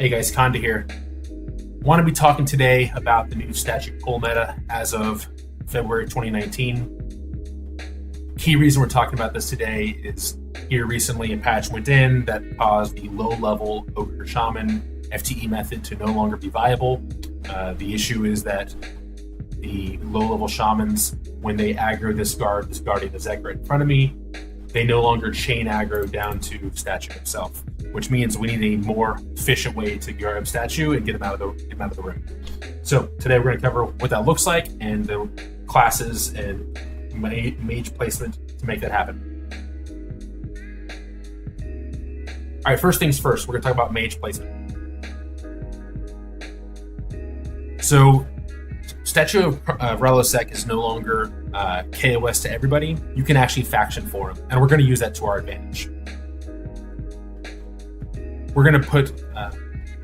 Hey guys, Conda here. Want to be talking today about the new statue pull meta as of February 2019. Key reason we're talking about this today is here recently a patch went in that caused the low-level Ogre Shaman FTE method to no longer be viable. The issue is that the low-level shamans, when they aggro this guardian Ezek right in front of me, they no longer chain aggro down to statue himself, which means we need a more efficient way to guard up statue and get him out of the room. So today we're going to cover what that looks like and the classes and mage placement to make that happen. All right, first things first, we're going to talk about mage placement. So Statue of Relosec is no longer KOS to everybody. You can actually faction for him, and we're going to use that to our advantage. We're going to put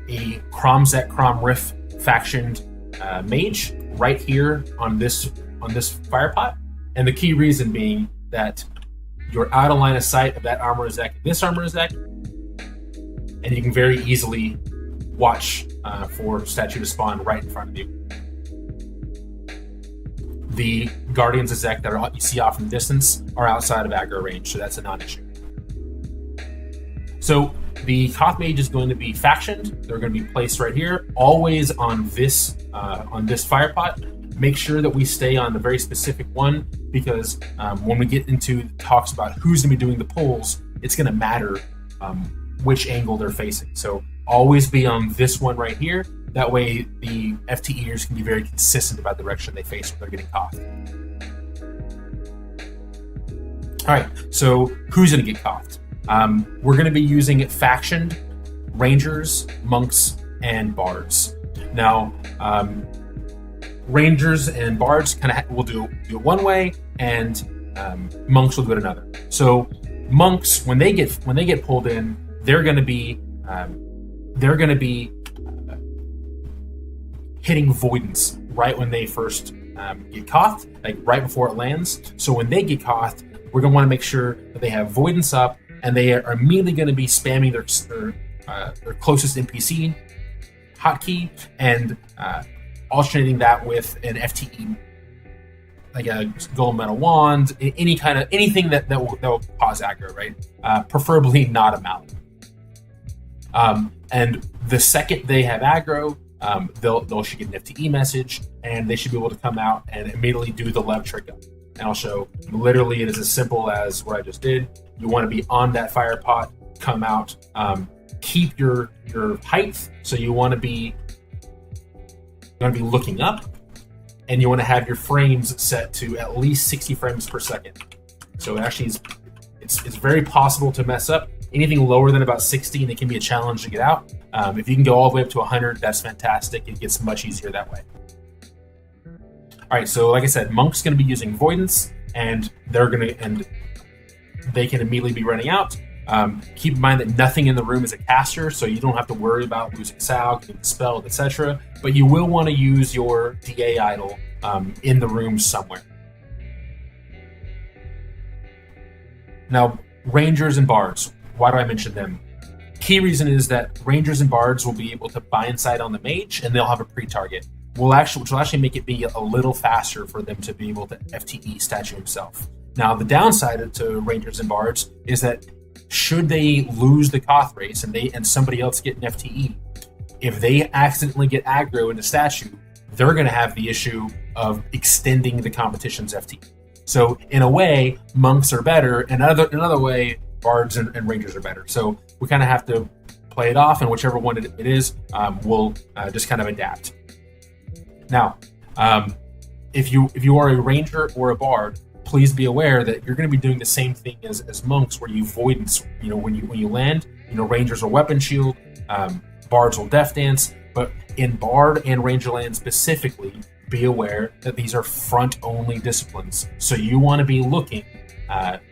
a Kromzek Krom Riff factioned mage right here on this firepot, and the key reason being that you're out of line of sight of that armor Ezek, this armor Ezek, and you can very easily watch for statue to spawn right in front of you. The Guardians Ezek that you see off in the distance are outside of aggro range, so that's a non-issue. So the Koth Mage is going to be factioned. They're going to be placed right here, always on this firepot. Make sure that we stay on the very specific one, because when we get into talks about who's going to be doing the pulls, it's going to matter which angle they're facing. So always be on this one right here. That way, the FTEers can be very consistent about the direction they face when they're getting caught. All right, so who's going to get caught? We're going to be using factioned rangers, monks, and bards. Now, rangers and bards will do it one way, and monks will do it another. So monks, when they get pulled in, they're going to be hitting Voidance right when they first get caught, like right before it lands. So when they get caught, we're going to want to make sure that they have Voidance up, and they are immediately going to be spamming their closest NPC hotkey and alternating that with an FTE, like a Golden Metal Wand, anything that will cause aggro, right? Preferably not a Mallet. And the second they have aggro, they'll should get an FTE message, and they should be able to come out and immediately do the lev trick up. And I'll show, literally, it is as simple as what I just did. You want to be on that fire pot, come out, keep your height. So you want to be looking up, and you want to have your frames set to at least 60 frames per second. So actually, it's very possible to mess up. Anything lower than about 60, and it can be a challenge to get out. If you can go all the way up to 100, that's fantastic. It gets much easier that way. All right, so like I said, Monk's going to be using Voidance, and they can immediately be running out. Keep in mind that nothing in the room is a caster, so you don't have to worry about losing Sal, getting dispelled, etc. But you will want to use your DA idol in the room somewhere. Now, Rangers and Bards. Why do I mention them? Key reason is that Rangers and Bards will be able to blindside on the mage, and they'll have a pre-target, which will actually make it be a little faster for them to be able to FTE statue himself. Now, the downside to Rangers and Bards is that should they lose the Koth race and somebody else get an FTE, if they accidentally get aggro into statue, they're going to have the issue of extending the competition's FTE. So in a way, monks are better, and another way, Bards and Rangers are better. So we kind of have to play it off, and whichever one it is, we'll just kind of adapt. Now, if you are a Ranger or a Bard, please be aware that you're going to be doing the same thing as monks, where you Voidance. When you land, Rangers will Weapon Shield, Bards will Death Dance, but in Bard and Ranger land specifically, be aware that these are front-only disciplines. So you want to be looking at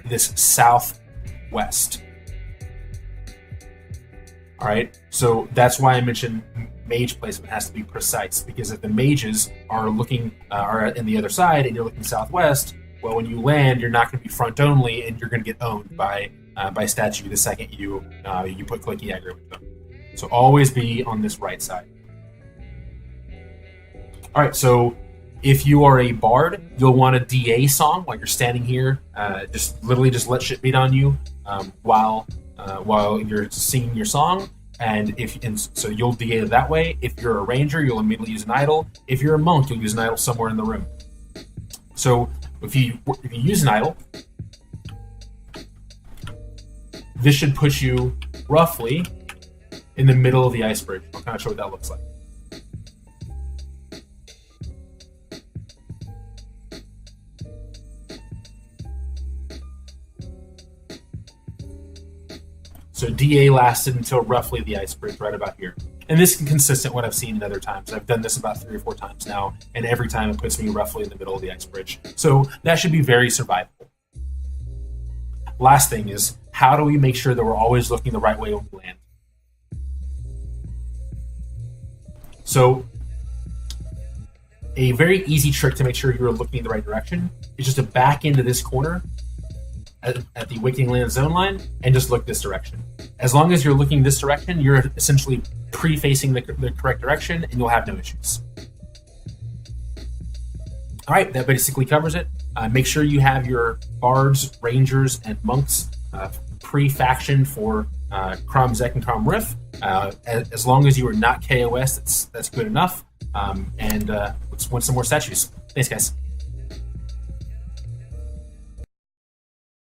this southwest. All right, so that's why I mentioned mage placement has to be precise, because if the mages are looking are in the other side and you're looking southwest, well, when you land, you're not going to be front only, and you're going to get owned by statue the second you put clicky aggro with them. So always be on this right side. All right, so if you are a bard, you'll want a DA song while you're standing here. Just literally just let shit beat on you while you're singing your song. So you'll DA that way. If you're a ranger, you'll immediately use an idol. If you're a monk, you'll use an idol somewhere in the room. So if you use an idol, this should put you roughly in the middle of the ice bridge. I'll kind of show what that looks like. So DA lasted until roughly the ice bridge, right about here. And this is consistent with what I've seen in other times. I've done this about 3 or 4 times now, and every time it puts me roughly in the middle of the ice bridge. So that should be very survivable. Last thing is, how do we make sure that we're always looking the right way when we land? So a very easy trick to make sure you're looking in the right direction is just to back into this corner at the Waking Land zone line and just look this direction. As long as you're looking this direction, you're essentially pre-facing the correct direction and you'll have no issues. All right, that basically covers it. Make sure you have your bards, rangers, and monks pre-faction for Crom Zek and Crom Riff. As long as you are not KOS, that's good enough. And let's win some more statues. Thanks, guys.